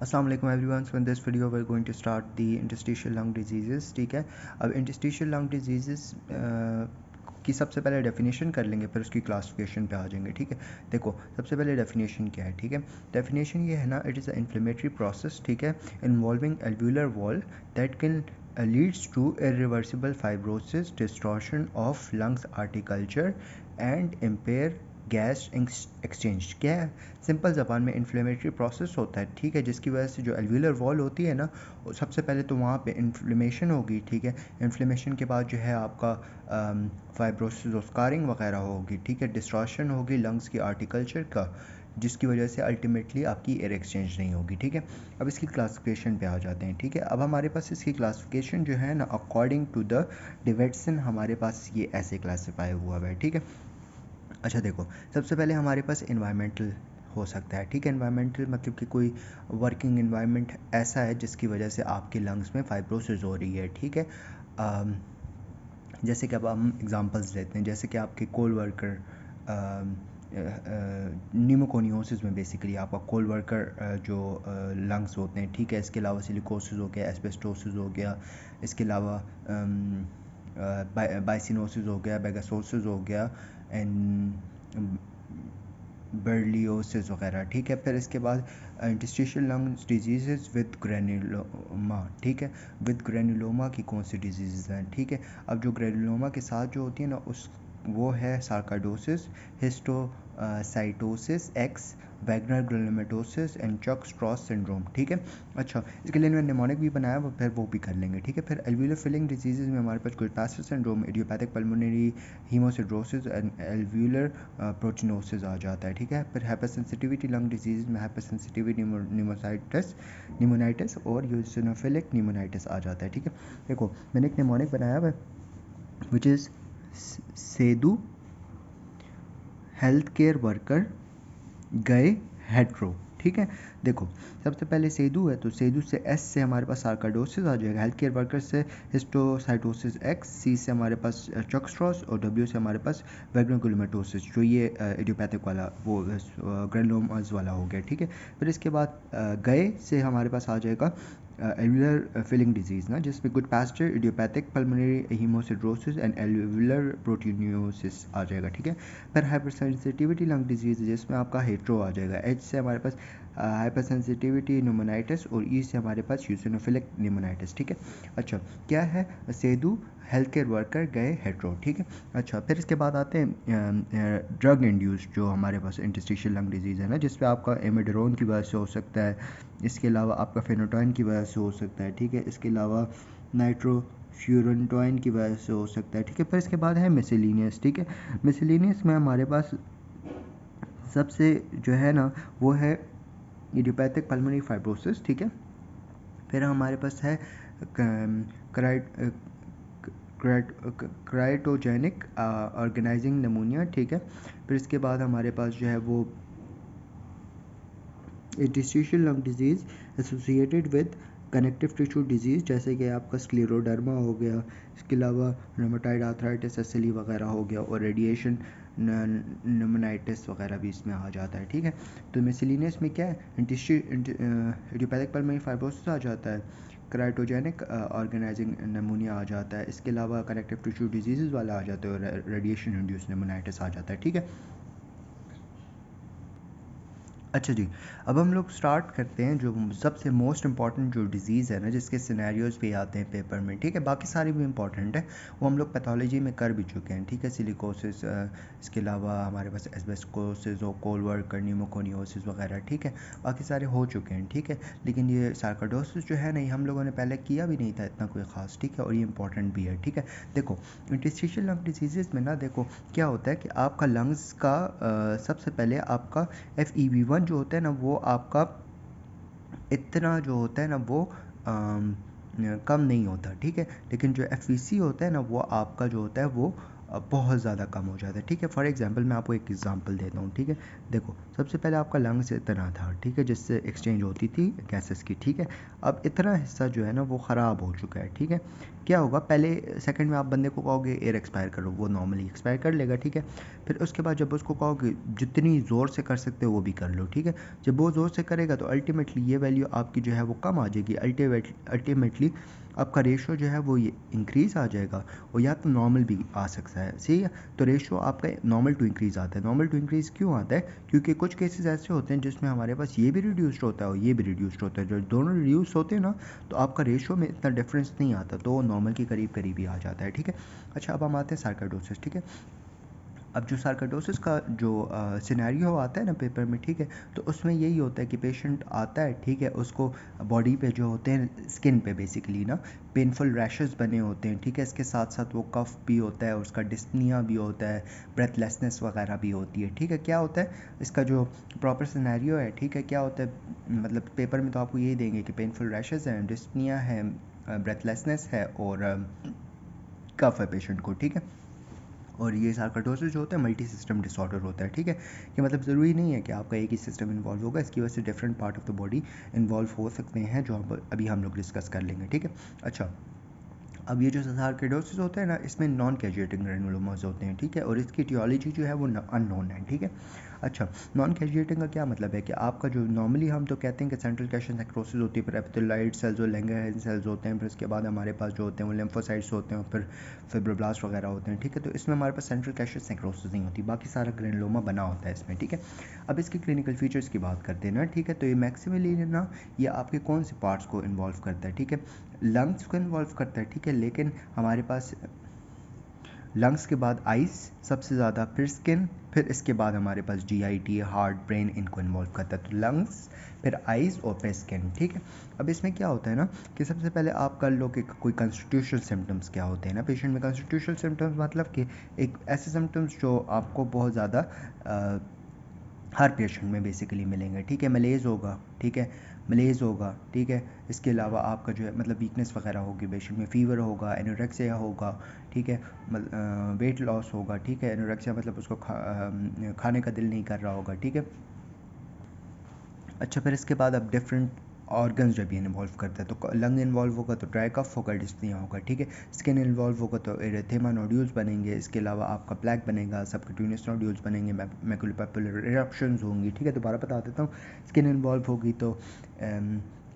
अस्सलाम वालेकुम everyone. So in this video we are going to start the interstitial lung disease. ठीक है, अब इंटरस्टिशियल लंग डिजीज़ की सबसे पहले डेफिनेशन कर लेंगे, फिर उसकी क्लासिफिकेशन पे आ जाएंगे। ठीक है, देखो सबसे पहले डेफिनेशन क्या है। ठीक है, डेफिनेशन ये है ना, it is a inflammatory process, ठीक है, involving alveolar wall that can leads to irreversible fibrosis, distortion of lungs articulture and impair gas exchange. क्या है, सिंपल ज़बान में इन्फ्लेमेटरी प्रोसेस होता है, ठीक है, जिसकी वजह से जो एल्व्यूलर वॉल होती है ना, सबसे पहले तो वहाँ पे इन्फ्लेमेशन होगी। ठीक है, इन्फ्लेमेशन के बाद जो है आपका फाइब्रोसिस और स्कारिंग वगैरह होगी। ठीक है, डिस्टॉर्शन होगी लंग्स की आर्टिकल्चर का, जिसकी वजह से अल्टीमेटली आपकी एयर एक्सचेंज नहीं होगी। ठीक है, अब इसकी क्लासिफिकेशन पे आ जाते हैं। ठीक है, अब हमारे पास इसकी क्लासिफिकेशन जो है ना, अकॉर्डिंग टू द डेविडसन हमारे पास ये ऐसे क्लासीफाई हुआ है। ठीक है, अच्छा देखो, सबसे पहले हमारे पास इन्वायरमेंटल हो सकता है। ठीक है, इन्वायरमेंटल मतलब कि कोई वर्किंग इन्वायरमेंट ऐसा है जिसकी वजह से आपके लंग्स में फाइब्रोसिस हो रही है। ठीक है, जैसे कि अब हम एग्जांपल्स लेते हैं, जैसे कि आपके कोल वर्कर न्यूमोकोनियोसिस में बेसिकली आपका कोल वर्कर जो लंग्स होते हैं। ठीक है, इसके अलावा सिलिकोसिस हो गया, एस्बेस्टोसिस हो गया, इसके अलावा बाइसिनोसिस हो गया, बेगासोसिस हो गया एंड बर्लियोसिस वगैरह। ठीक है, फिर इसके बाद interstitial lungs disease with granuloma. ठीक है, विद ग्रेनुलोमा की कौन सी डिजीज़ हैं। ठीक है, अब जो ग्रेनुलोमा के साथ जो होती है ना, उस वो है sarcoidosis, histiocytosis X, Wegener granulomatosis and Churg Strauss syndrome. ठीक है, अच्छा इसके लिए मैंने निमोनिक भी बनाया, वो फिर वो भी कर लेंगे। ठीक है, फिर एल्व्यूलर फिलिंग डिजीज़ में हमारे पास Goodpasture syndrome, idiopathic pulmonary haemosiderosis and alveolar proteinosis आ जाता है। ठीक है, फिर हाइपरसेंसिटिविटी लंग डिजीज़ में हाइपरसेंसिटिविटी निमोनाइटिस और यूसिनोफिलिक निमोनाइटिस आ जाता है। ठीक है, देखो मैंने एक निमोनिक बनाया हुआ है which is Seydou health care worker गए हेट्रो। ठीक है, देखो सबसे पहले सेदू है, तो सेदू से एस से हमारे पास सार्काडोसिस आ जाएगा, हेल्थ केयर वर्कर से हिस्टोसाइटोसिस एक्स, सी से हमारे पास चक्स्ट्रॉस और डब्ल्यू से हमारे पास वैग्नोग्लोमेटोसिस, जो ये इडियोपैथिक वाला वो ग्रेनुलोमास वाला हो गया। ठीक है, फिर इसके बाद गए से हमारे पास आ जाएगा एल्वुलर फिलिंग डिजीज़ ना, जिसमें Goodpasture idiopathic pulmonary haemosiderosis and alveolar proteinosis आ जाएगा। ठीक है, फिर हाइपरसेंसिटिविटी लंग डिजीज़ जिसमें आपका हेट्रो आ जाएगा, एच से हमारे पास हाइपरसेंसिटिविटी निमोनाइटिस और ई से हमारे पास यूसिनोफिलिक निमोनाइटिस। ठीक है, अच्छा क्या है, सेदू हेल्थ केयर वर्कर गए हेट्रो। ठीक है, अच्छा फिर इसके बाद आते हैं ड्रग इंड्यूस जो हमारे पास इंटरस्टिशियल लंग डिजीज़ है ना, जिसपे आपका एमिड्रोन की वजह से हो सकता है, इसके अलावा आपका फेनोटॉइन की वजह से हो सकता है। ठीक है, इसके अलावा नाइट्रोफ्यूरनटॉइन की वजह से हो सकता है। ठीक है, फिर इसके बाद है मिसलिनियस। ठीक है, मिसलिनियस में हमारे पास सबसे जो है ना वो है इडियोपैथिक पल्मोनरी फाइब्रोसिस। ठीक है, फिर हमारे पास है क्राइटोजेनिक ऑर्गेनाइजिंग नमूनिया। ठीक है, फिर इसके बाद हमारे पास जो है वो interstitial lung disease associated with connective tissue disease, जैसे कि आपका स्क्लेरोडर्मा हो गया, इसके अलावा रूमेटॉइड आर्थराइटिस एसएलई वगैरह हो गया, और रेडिएशन निमोनाइटिस वगैरह भी इसमें आ जाता है। ठीक है, तो मिसलिनियस में क्या है, इडियोपैथिक पल्मोनरी फाइब्रोसिस आ जाता है, क्राइटोजेनिक ऑर्गेनाइजिंग नमूनिया आ जाता है, इसके अलावा कनेक्टिव टिश्यू डिजीज़ वाला आ जाता है, और रेडिएशन इंड्यूस निमोनाइटिस आ जाता है। ठीक है, अच्छा जी, अब हम लोग स्टार्ट करते हैं जो सबसे मोस्ट इंपॉर्टेंट जो डिज़ीज़ है ना, जिसके सिनेरियोज़ भी आते हैं पेपर में। ठीक है, बाकी सारे भी इंपॉर्टेंट है, वो हम लोग पैथोलॉजी में कर भी चुके हैं। ठीक है, सिलिकोसिस, इसके अलावा हमारे पास एस्बेस्टोसिस और कोल वर्कर न्यूमोकोनियोसिस वगैरह। ठीक है, बाकी सारे हो चुके हैं। ठीक है, लेकिन ये सार्काडोसिस जो है ना, ये हम लोगों ने पहले किया भी नहीं था इतना कोई ख़ास। ठीक है, और ये इंपॉर्टेंट भी है। ठीक है, देखो इंटरस्टिशियल लंग डिजीज़ में ना, देखो क्या होता है कि आपका लंग्स का सबसे पहले आपका FEV1 जो होता है ना, वो आपका इतना जो होता है ना वो कम नहीं होता। ठीक है, लेकिन जो FVC होता है ना, वो आपका जो होता है वो बहुत ज़्यादा कम हो जाता है, ठीक है। फॉर एग्जांपल मैं आपको एक एग्जांपल देता हूँ, ठीक है। देखो सबसे पहले आपका लंग्स इतना था, ठीक है, जिससे एक्सचेंज होती थी गैसेस की, ठीक है। अब इतना हिस्सा जो है ना वो ख़राब हो चुका है, ठीक है। क्या होगा, पहले सेकंड में आप बंदे को कहोगे एयर एक्सपायर करो, वो नॉर्मली एक्सपायर कर लेगा, ठीक है। फिर उसके बाद जब उसको कहोगे जितनी ज़ोर से कर सकते हो वो भी कर लो, ठीक है। जब वो ज़ोर से करेगा तो अल्टीमेटली ये वैल्यू आपकी जो है वो कम आ जाएगी, अल्टीमेटली आपका रेशो जो है वो ये इंक्रीज़ आ जाएगा, और या तो नॉर्मल भी आ सकता है, सही है। तो रेशो आपका नॉर्मल टू इंक्रीज़ आता है। नॉर्मल टू इंक्रीज़ क्यों आता है? क्योंकि कुछ केसेस ऐसे होते हैं जिसमें हमारे पास ये भी रिड्यूस्ड होता है और ये भी रिड्यूस्ड होता है। जो दोनों रिड्यूस होते हैं ना, तो आपका रेशो में इतना डिफरेंस नहीं आता, तो नॉर्मल के करीब करीब ही आ जाता है, ठीक है। अच्छा, अब हम आते हैं सार्कोइडोसिस, ठीक है। अब जो सार्कोइडोसिस का जो सिनेरियो आता है ना पेपर में, ठीक है, तो उसमें यही होता है कि पेशेंट आता है, ठीक है, उसको बॉडी पे जो होते हैं, स्किन पे बेसिकली ना पेनफुल रैशेस बने होते हैं, ठीक है। इसके साथ साथ वो कफ भी होता है, उसका डिस्निया भी होता है, ब्रेथलेसनेस वगैरह भी होती है, ठीक है। क्या होता है इसका जो प्रॉपर सिनेरियो है, ठीक है, क्या होता है, मतलब पेपर में तो आपको यही देंगे कि पेनफुल रैशेस हैं, डिस्निया है, ब्रेथलेसनेस है और कफ है पेशेंट को, ठीक है। और ये सार्कोइडोसिस जो होता है मल्टी सिस्टम डिसऑर्डर होता है, ठीक है। कि मतलब ज़रूरी नहीं है कि आपका एक ही सिस्टम इन्वॉल्व होगा, इसकी वजह से different part of the body involve हो सकते हैं, जो अभी हम लोग डिस्कस कर लेंगे, ठीक है। अच्छा, अब ये जो सार्कोइडोसिस होता है ना, इसमें नॉन कैजुएटिंग ग्रैनुलोमास होते हैं, ठीक है, और इसकी टियोलॉजी जो है वो अननोन है, ठीक है। अच्छा, नॉन कैजुएटिंग का क्या मतलब है कि आपका जो नॉर्मली हम तो कहते हैं कि सेंट्रल कैशस नेक्रोसिस होती है, फिर एपिथेलाइट सेल्स और लैंगरहैंस सेल्स होते हैं, फिर उसके बाद हमारे पास जो होते हैं वो लिम्फोसाइट्स होते हैं, फिर फिब्रोब्लास्ट वगैरह होते हैं, ठीक है। तो इसमें हमारे पास सेंट्रल कैशस नेक्रोसिस नहीं होती, बाकी सारा ग्रैनुलोमा बना होता है इसमें, ठीक है। अब इसकी क्लिनिकल फीचर्स की बात करते हैं ना, ठीक है। तो ये मैक्सिमली ना ये आपके कौन से पार्ट्स को इन्वॉल्व करता है, ठीक है। लंग्स को इन्वॉल्व करता है, ठीक है, लेकिन हमारे पास लंग्स के बाद आइज़ सबसे ज़्यादा, फिर स्किन, फिर इसके बाद हमारे पास GIT, हार्ट, ब्रेन इनको इन्वॉल्व करता है। तो लंग्स, फिर आइज़ और फिर स्किन, ठीक है। अब इसमें क्या होता है ना कि सबसे पहले आप कर लो कि कोई कंस्टिट्यूशनल सिम्टम्स क्या होते हैं ना पेशेंट में। कंस्टिट्यूशनल सिम्टम्स मतलब कि एक ऐसे सिम्टम्स जो आपको बहुत ज़्यादा हर पेशेंट में बेसिकली मिलेंगे, ठीक है। मलेज़ होगा, ठीक है, मलेज़ होगा, ठीक है। इसके अलावा आपका जो है मतलब वीकनेस वगैरह होगी पेशेंट में, फ़ीवर होगा, एनोरेक्सिया होगा, ठीक है, वेट लॉस होगा, ठीक है। एनोरेक्सिया मतलब उसको खाने का दिल नहीं कर रहा होगा, ठीक है। अच्छा, फिर इसके बाद अब डिफरेंट ऑर्गन्स जब ये इन्वॉल्व करता है, तो लंग इन्वॉल्व होगा तो ड्राई कफ होगा, डिस्निया होगा, ठीक है। स्किन इन्वॉल्व होगा तो एरिथेमा नोड्यूल्स बनेंगे, इसके अलावा आपका प्लैक बनेगा, सबक्यूटेनियस नोड्यूल्स बनेंगे, मैक्युलोपैपुलर इरप्शंस होंगी, ठीक है। दोबारा बता देता हूँ, स्किन इन्वॉल्व होगी तो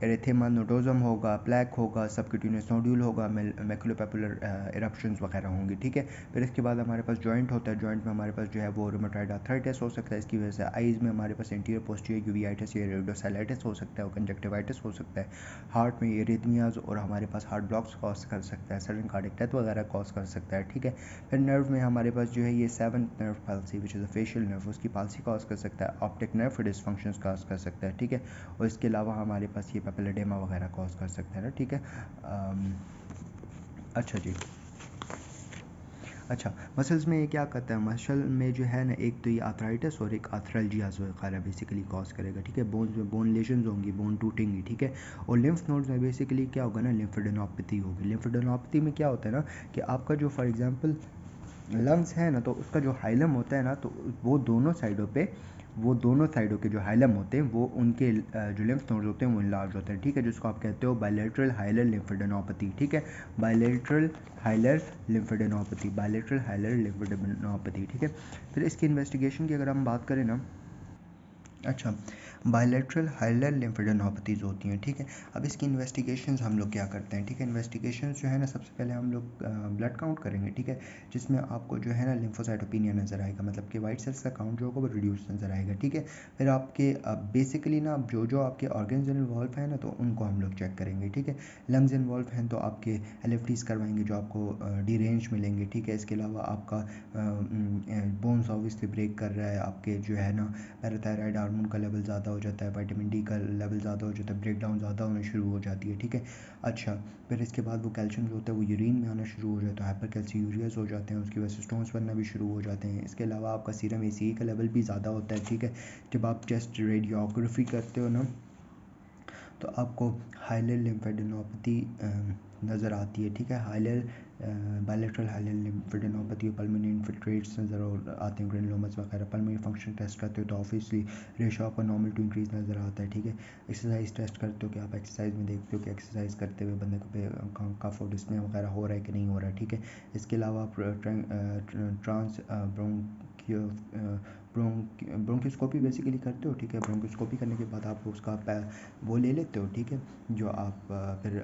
एरिथेमा नोडोजम होगा, प्लैक होगा, सबक्यूटेनियस नोड्यूल होगा, मैक्युलोपैपुलर इरप्शंस वगैरह होंगी, ठीक है। फिर इसके बाद हमारे पास जॉइंट होता है, जॉइंट में हमारे पास जो है वो रूमेटॉइड आर्थराइटिस हो सकता है, इसकी वजह से आइज़ में हमारे पास एंटीरियर पोस्टीरियर यूवेइटिस या रेडियोसाइटिस हो सकता है और कंजक्टिवाइटिस हो सकता है। हार्ट में एरिथमियाज और हमारे पास हार्ट ब्लॉक्स कॉज कर सकता है, सडन कार्डिक डेथ वगैरह कॉज कर सकता है, ठीक है। फिर नर्व में हमारे पास जो है ये 7th nerve palsy which is a facial nerve, उसकी पाल्सी कॉज कर सकता है, ऑप्टिक नर्व डिसफंक्शंस कॉज कर सकता है, ठीक है। और इसके अलावा हमारे पास ये पेपिलोडेमा वगैरह कॉज कर सकता है ना, ठीक है। अच्छा जी, अच्छा, मसल्स में ये क्या करता है, मसल में जो है ना एक तो ये आर्थराइटिस और एक आर्थराल्जियाज वगैरह बेसिकली कॉज करेगा, ठीक है। बोन्स में बोन लेशंस होंगी, बोन टूटेंगी, ठीक है। और लिम्फ नोड्स में बेसिकली क्या होगा ना, लिम्फेडेनोपैथी होगी। लिम्फेडेनोपैथी में क्या होता है ना कि आपका जो फॉर एग्जांपल लंग्स है ना, तो उसका जो हाइलम होता है ना, तो वो दोनों साइडों के जो हाइलम होते हैं वो उनके जो लिम्फ नोड्स होते हैं वो इनलार्ज होते हैं, ठीक है, जिसको आप कहते हो बायलैटरल हाइलर लिम्फेडेनोपैथी, ठीक है। Bilateral hilar lymphadenopathy, bilateral hilar lymphadenopathy, ठीक है। फिर इसकी इन्वेस्टिगेशन की अगर हम बात करें ना, अच्छा, बायलैटरल हाइलर लिम्फेडेनोपैथीज़ होती हैं, ठीक है। अब इसकी इन्वेस्टिगेशंस हम लोग क्या करते हैं, ठीक है। इन्वेस्टिगेशंस जो है ना, सबसे पहले हम लोग ब्लड काउंट करेंगे, ठीक है, जिसमें आपको जो है ना लिम्फोसाइटोपिनिया नज़र आएगा, मतलब कि वाइट सेल्स का काउंट जो होगा वो रिड्यूस नज़र आएगा, ठीक है। फिर आपके बेसिकली ना जो जो आपके ऑर्गन्स इन्वॉल्व हैं ना, तो उनको हम लोग चेक करेंगे, ठीक है। लंग्स इन्वॉल्व हैं तो आपके LFTs करवाएंगे जो आपको डीरेंज मिलेंगे, ठीक है। इसके अलावा आपका बोन्स ऑब्वियसली ब्रेक कर रहा है, आपके जो है ना पैराथायराइड हार्मोन का लेवल ज़्यादा हो जाता है, विटामिन D का लेवल ज़्यादा हो जाता है, ब्रेक डाउन ज़्यादा होना शुरू हो जाती है, ठीक है। अच्छा, फिर इसके बाद वो कैल्शियम जो होता है वो यूरिन में आना शुरू हो जाता है, हाइपर कैल्शियूरियाज हो जाते हैं, उसकी वजह से स्टोन्स बनना भी शुरू हो जाते हैं। इसके अलावा आपका सीरम ACE का लेवल भी ज़्यादा होता है, ठीक है। जब आप चेस्ट रेडियोग्राफी करते हो ना, तो आपको हाइलर लिम्फेडेनोपैथी नज़र आती है, ठीक है। Hilar bilateral hilar lymphadenopathy, pulmonary infiltrates नज़र आते हैं, ग्रेनुलोमास वगैरह। पल्मोनरी फंक्शन टेस्ट करते हो तो ऑब्वियसली रेशो आपका नॉर्मल टू इंक्रीज नज़र आता है, ठीक है। एक्सरसाइज टेस्ट करते हो कि आप एक्सरसाइज में देखते हो कि एक्सरसाइज करते हुए बंदे को पे कफ और डिस्पने वगैरह हो रहा है कि नहीं हो रहा है, ठीक है। इसके अलावा आप ट्रांस ब्रोंकोस्कोपी बेसिकली करते हो, ठीक है। ब्रोंकोस्कोपी करने के बाद आप उसका वो ले लेते हो, ठीक है, जो आप फिर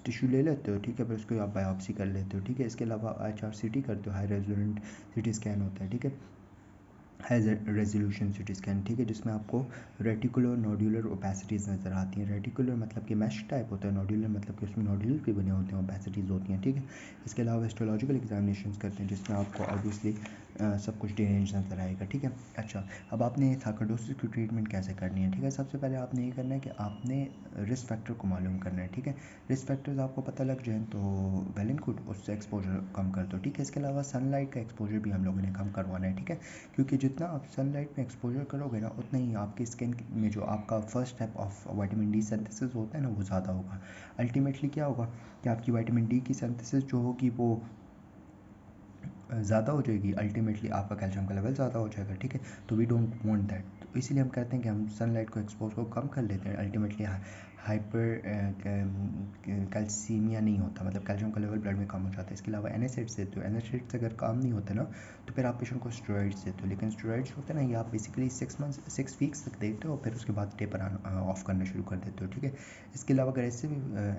टिश्यू ले लेते हो, ठीक है। फिर उसको आप बायोप्सी कर लेते हो, ठीक है। इसके अलावा HRCT करते हो, हाई रेजोलेंट CT स्कैन होता है, ठीक है, हाई रेजोल्यूशन CT स्कैन, ठीक है, जिसमें आपको रेटिकुलर नोडुलर ओपेसिटीज़ नज़र आती हैं। रेटिकुलर मतलब कि मैश टाइप होता है, नोडुलर मतलब कि उसमें नोडुलर भी बने होते हैं, ओपेसिटीज़ होती हैं, ठीक है। इसके अलावा हिस्टोलॉजिकल एग्जामिनेशन करते हैं जिसमें आपको ऑब्वियसली सब कुछ डिरेंज नज़र आएगा, ठीक है। अच्छा, अब आपने सार्कोइडोसिस की ट्रीटमेंट कैसे करनी है, ठीक है। सबसे पहले आपने ये करना है कि आपने रिस्क फैक्टर को मालूम करना है, ठीक है। रिस्क फैक्टर्स आपको पता लग जाए तो वेल एंड गुड, उससे एक्सपोजर कम कर दो, ठीक है। इसके अलावा सनलाइट का एक्सपोजर भी हम लोगों ने कम करवाना है, ठीक है, क्योंकि जितना आप सनलाइट में एक्सपोजर करोगे ना, उतना ही आपकी स्किन में जो आपका first step of vitamin D synthesis होता है ना, वो ज़्यादा होगा। अल्टीमेटली क्या होगा कि आपकी विटामिन डी की सिंथेसिस जो होगी वो ज़्यादा हो जाएगी, अल्टीमेटली आपका कैल्शियम का लेवल ज़्यादा हो जाएगा, ठीक है। तो वी डोंट वांट दैट, तो इसीलिए हम कहते हैं कि हम सनलाइट को एक्सपोज को कम कर लेते हैं। अल्टीमेटली हाइपर कैल्सीमिया नहीं होता, मतलब कैल्शियम का लेवल ब्लड में कम हो जाता है। इसके अलावा NSAIDs देते हो, NSAIDs अगर काम नहीं होते ना तो फिर आप पेशेंट को स्टेरॉइड्स देते हो, लेकिन स्टेरॉइड्स होते हैं ना, ये आप बेसिकली 6 वीक्स तक देते हो, फिर उसके बाद टेपर ऑफ करना शुरू कर देते हो, ठीक है। इसके अलावा अगर इससे भी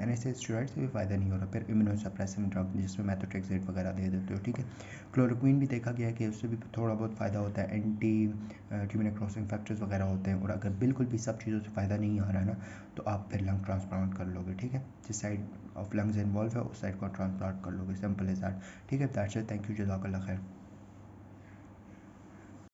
NSAID स्टेरॉइड से भी फ़ायदा नहीं हो रहा, फिर इम्यूनोसप्रेसेंट ड्रग जिसमें मेथोट्रेक्सेट वगैरह दे देते हो, ठीक है। क्लोरोक्वीन भी देखा गया है कि उससे भी थोड़ा बहुत फ़ायदा होता है, एंटी ट्यूमर क्रॉसिंग फैक्टर्स वगैरह होते हैं। और अगर बिल्कुल भी सब चीज़ों से फ़ायदा नहीं आ रहा है ना, तो आप फिर लंग ट्रांसप्लांट कर लोगे, ठीक है। जिस साइड ऑफ लंग्स इन्वॉल्व है उस साइड को ट्रांसप्लांट कर लोगे, सिंपल इज दैट, ठीक है। दैट्स इट, थैंक यू, जज़ाकल्लाह खैर।